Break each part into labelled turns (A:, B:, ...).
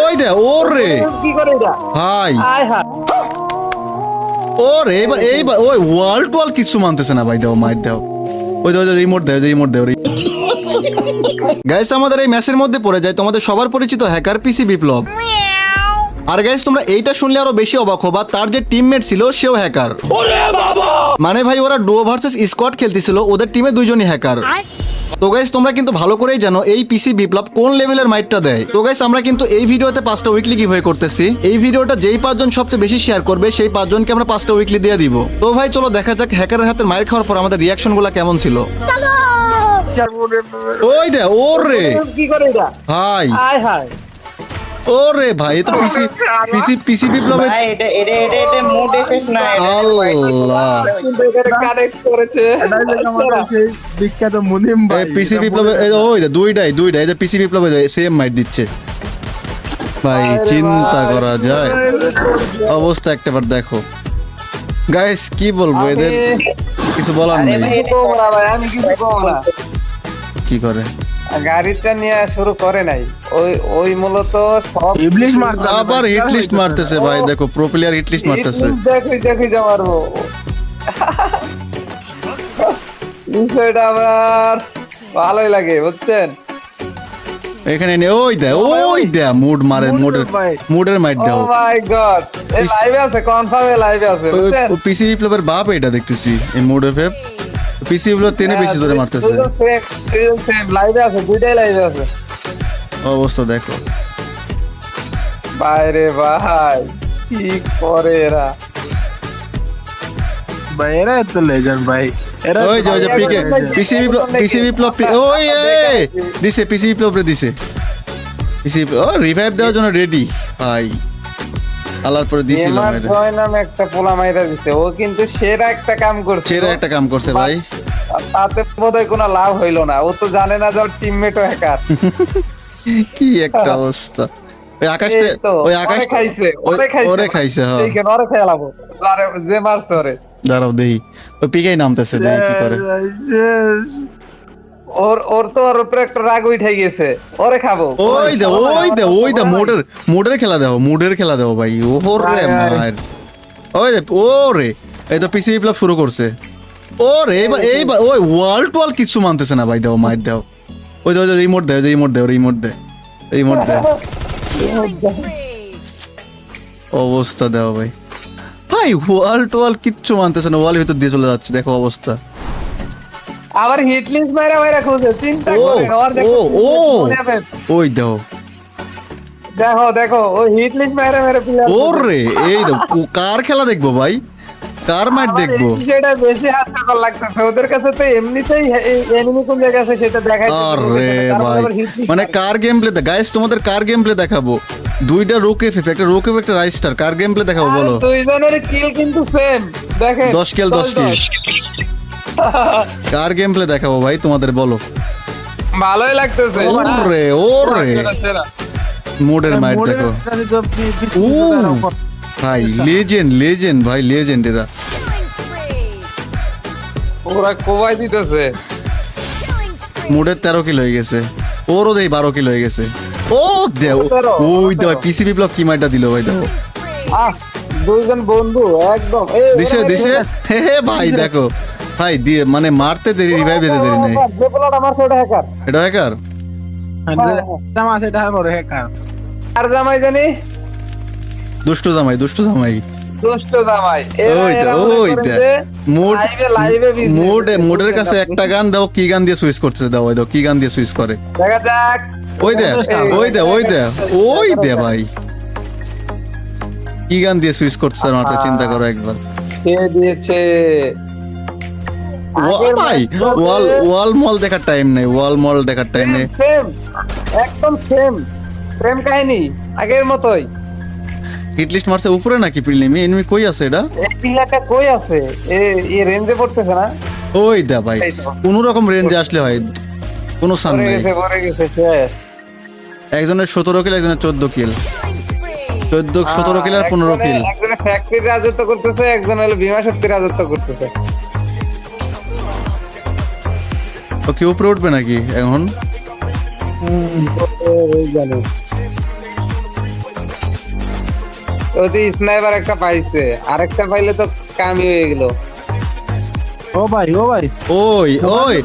A: ওই দে ওরে
B: কি করে এটা
A: ভাই
B: আয় হায়
A: ওরে এইবার ওই ওয়াল কিছু মানতেছে না ভাই, দাও মাইট দাও, ওই দাও রিমোট দাও, রিমোট দাও। গাইস আমাদের এই ম্যাচের মধ্যে পড়ে যায় তোমাদের সবার পরিচিত হ্যাকার পিসি বিপ্লব। আর গাইস তোমরা এইটা শুনলে আরো বেশি অবাক হবা, তার যে টিমমেট ছিল সেও হ্যাকার। মানে ভাই ওরা ডুও ভার্সেস স্কোয়াড খেলতেছিল, ওদের টিমে দুইজনই হ্যাকার। তো গাইস তোমরা কিন্তু ভালো করেই জানো এই পিসি বিপ্লব কোন লেভেলের মাইটটা দেয়। তো গাইস আমরা কিন্তু এই ভিডিওতে 5টা উইকলি গিভওয়ে করতেছি। এই ভিডিওটা যেই 5 জন সবচেয়ে বেশি শেয়ার করবে সেই 5 জনকে আমরা 5টা উইকলি দিয়ে দিব। তো ভাই চলো দেখা যাক হ্যাকারের হাতে মাইর খাওয়ার পর আমাদের রিয়াকশন গুলা কেমন ছিল। ওই দে ওরে
B: কি করে এটা
A: ভাই
B: আয় হায়
A: ওরে ভাই এ তো পিসি বিপ্লবের
C: ভাই এটা মোড এফেক্ট না,
A: আল্লাহ
B: কিন্তু এখানে কানেক্ট করেছে
D: সেই বিখ্যাত মুনিম ভাই
A: পিসি বিপ্লবে ওই দে দুইটাই এই যে পিসি বিপ্লবে সেম মাইট দিচ্ছে ভাই, চিন্তা করা যায় অবস্থা একটাবার দেখো। গাইস কি বলবো, এদের কিছু বলার নেই।
B: আমি কিছু কম না
A: কি করে
B: গাড়িটা নিয়ে শুরু করে নাই, ওই মূলত সব
D: ইবলিশ মারতে
A: আবার হিট লিস্ট মারতেছে ভাই, দেখো প্রো প্লেয়ার হিট লিস্ট মারতেছে।
B: দেখি যা মারবো বিষয়টা আমার ভালোই লাগে বুঝছেন।
A: এখানে ওই দে মুড মারে, মুডের মাইট
B: ও
A: দাও।
B: মাই গড এই লাইভে আছে, কনফার্মে লাইভে আছে বুঝছেন।
A: পিসি বিপ্লবের বাপ এটা দেখতেছি এই মুড এফএফ। পিসি বিপ্লব তেনে বেশি ধরে মারতেছে,
B: সেম লাইভে আছে, দুইটাই লাইভে আছে।
A: অবস্থা দেখো
B: বাইরে ভাই কি করে এরা।
D: ভাই এরা তো লেজেন্ড ভাই, এরা
A: ওই যে পিকে পিসি বিপ্লব ওই দিছে পিসি বিপ্লব রে দিছে, পিসি ও রিভাইভ দেওয়ার জন্য রেডি ভাই। আলার পরে দিছিল
B: গেমার
A: মেরে,
B: জয় নামে একটা পোলা মাইরা দিছে, ও কিন্তু সেরা একটা কাম করছে।
A: সেরা একটা কাম করছে ভাই।
B: তাতে বোধহয় কোনো লাভ হইলো না, ও তো জানে না যে ওর টিমমেটও হ্যাকার।
A: কি একটা অবস্থা। ওই আকাশ
B: খাইছে
A: ওরে খাইছে হ্যাঁ।
B: এইখানে ওরে খেলাবো, আরে যে মারছে ওরে।
A: দাঁড়াও দেই ওই পিকেই নামতেছে, দেই কি করে।
B: ওর তো ওর উপরে একটা রাগ উঠে গেছে, ওরে খাবো।
A: ওই দে মোডের খেলা দাও ভাই। ওরে মার ওই দে ওরে, এই তো পিসি বিপ্লব শুরু করছে। ওরে এইবার ওই ওয়াল কিছু মানতেছে না ভাই, দাও মাইট দাও। ওই দে রিমোট দে অবস্থা দাও ভাই। ভাই ওয়াল কিচ্ছু মানতেছে না, ওয়ালের ভিতর দিয়ে চলে যাচ্ছে, দেখো অবস্থা।
B: আবার হিট লিস্ট মাইরা খুঁজে চিন্তা করেন, ওর দেখো
A: ওই দাও
B: দেখো ও হিট লিস্ট মাইরা প্লেয়ার।
A: ওরে এই দাও কার খেলা দেখবো ভাই, কার মাইট দেখবো।
B: সেটা বেশি হাস্যকর লাগতেছে, ওদের কাছে তো এমনিতেই এনিমি কোন জায়গায় আছে সেটা দেখাই।
A: আরে ভাই মানে কার গেম প্লে গাইস, তোমাদের কার গেম প্লে দেখাবো। দুইটা রোকে ফেফ, একটা রোকে একটা রাইস্টার, কার গেম প্লে দেখাবো বলো।
B: দুইজনের কিল কিন্তু সেম, দেখেন
A: 10 কিল কার গেম প্লে দেখাবো ভাই তোমাদের বলো।
B: ভালোই লাগতেছে।
A: ওরে মোডের মাইট দেখো ভাই, লেজেন্ড ভাই, লেজেন্ড এরা।
B: ওরা কোবাই দিতেছে।
A: মোডের 13 কিল হয়ে গেছে, ওরও দেই 12 কিল হয়ে গেছে। ও দেও ওই দে পিসি বিপ্লব কি মাইটটা দিল ভাই, দেখো
B: দুইজন বন্ধু একদম
A: দিছে হে ভাই দেখো ভাই দিয়ে মানে মারতে দেরি, রিভাইভ দিতে দেরি নাই।
B: যে পোলাটা মারছে ওটা হ্যাকার,
A: এটা হ্যাকার
D: জামা সেটা বড় হ্যাকার।
B: আর জামাই জানি
A: দুষ্টু জামাই
B: দুষ্ট জামাই।
A: ওই মোডের কাছে একটা গান দাও, কি গান দিয়ে সুইচ করছে, দাও কি গান দিয়ে সুইচ করে
B: দেখা যাক।
A: ওই দে ভাই কি গান দিয়ে সুইচ করছে মাথা চিন্তা করো একবার।
B: কে দিয়েছে
A: ভাই ওয়াল মল দেখার টাইম নেই,
B: সেম একদম সেম কাহিনী আগের মতোই।
A: হিট লিস্ট মারছে উপরে নাকি প্রিলিমে, এনিমি কই আছে এটা,
B: এই পিলাটা কই আছে, এই রেঞ্জে পড়তেছে না।
A: ওই দা ভাই কোন রকম রেঞ্জে আসলে হয়, কোনো সান নেই। একজনের 17 কিল, একজনের 14 কিল, 17 কিল আর 15 কিল।
B: একজনে ফ্যাক্টরি রাজত্ব করতেছে, একজন হলো বিমা শক্তি রাজত্ব করতেছে।
A: ও কি উপরে উঠবে নাকি এখন?
B: জানি ওই স্নাইপার একটা পাইছে, আরেকটা পাইলে তো কামি হয়ে গেল।
D: ও ভাই
A: ওই ওই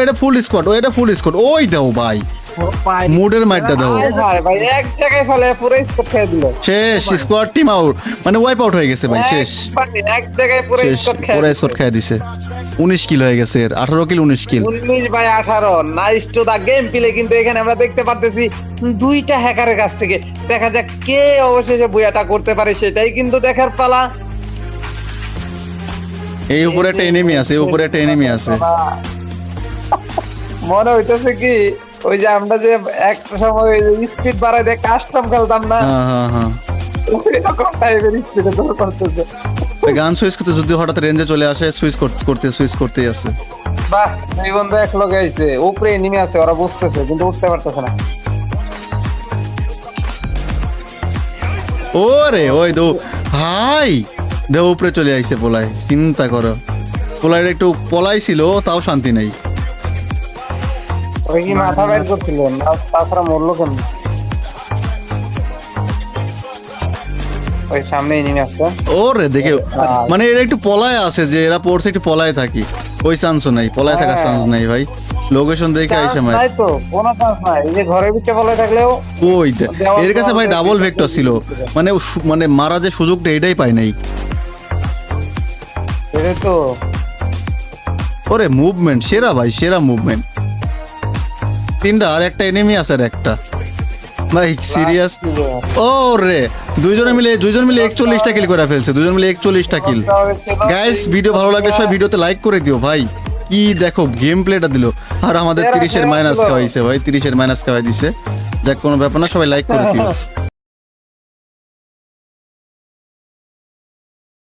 A: এটা ফুল স্কোয়াড, এটা ফুল স্কোয়াড, ওই দাও ভাই
D: ও ভাই
A: মুডের মাইটটা দাও।
B: ভাই ভাই এক জায়গায় ফেলে পুরো স্কোর খেয়ে দিল।
A: শেষ স্কোয়াড টিম আউট, মানে ওয়াইপ আউট হয়ে গেছে ভাই, শেষ
B: এক জায়গায় পুরো
A: শেষ
B: স্কোর খেয়ে
A: পুরো স্কোয়াড খেয়ে দিছে। 19 কিল হয়ে গেছে এর, 18 kill 19 kill.
B: 19/18 nice to the game play. কিন্তু এখানে আমরা দেখতে পারতেছি দুইটা হ্যাকারের কাছ থেকে। দেখা যাক কে অবশেষে বুয়াটা করতে পারে, সেটাই কিন্তু দেখার পালা।
A: এই উপরে একটা এনিমি আছে, এই উপরে একটা এনিমি আছে।
B: মনে হইতেছে কি ওই যে আমরা যে একটা সময় স্পিড বাড়াই দিয়ে কাস্টম খেলতাম না,
A: হ্যাঁ হ্যাঁ হ্যাঁ,
B: এরকম টাইপের স্পিডে দৌড় করতেছে।
A: গান সুইচ করতে যদি হঠাৎ রেঞ্জে চলে আসে সুইচ করতেই আছে।
B: বাহ, দুই বন্ধু এক লোক আইছে, উপরে এনিমি আছে, ওরা বুঝতেছে কিন্তু উঠতে পারতেছে না।
A: ওরে ওই দো হাই দেও উপরে চলে আইছে পোলায়, চিন্তা করো পোলায় একটু পলাই ছিল তাও শান্তি নাই।
B: ওই কি মাথা বের করছিল না, তাছাড়া মরলো কেন? ওই সামনে এনিমি আছে।
A: ওরে দেখে মানে এরা একটু পলায় আছে, যে এরা পড়ছে একটু পলায় থাকি, ওই চান্সও নাই, পলায় থাকার চান্স নাই ভাই। লোকেশন দেখে আইসা মাই
B: নাই তো কোনো চান্স নাই। এই যে ঘরের ভিতরে বলে থাকলেও
A: ওই এর কাছে ভাই ডাবল ভেক্টর ছিল, মানে মানে মারা যে সুযোগটা এটাই পাই নাই।
B: এটা তো
A: ওরে মুভমেন্ট সেরা ভাই, সেরা মুভমেন্ট। তিনটা আর একটা এনিমি আছে, আর একটা ভাই সিরিয়াস। ও রে দুইজন মিলে 41টা কিল করে ফেলছে, দুজন মিলে 41টা কিল। গাইস ভিডিও ভালো লাগলে সবাই ভিডিওতে লাইক করে দিও ভাই। কি দেখো গেম প্লেটা দিল, আর আমাদের 30-এর মাইনাস খাওয়াইছে ভাই, 30-এর মাইনাস খাওয়াই দিছে। যাক কোনো ব্যাপার না, সবাই লাইক করে দিও।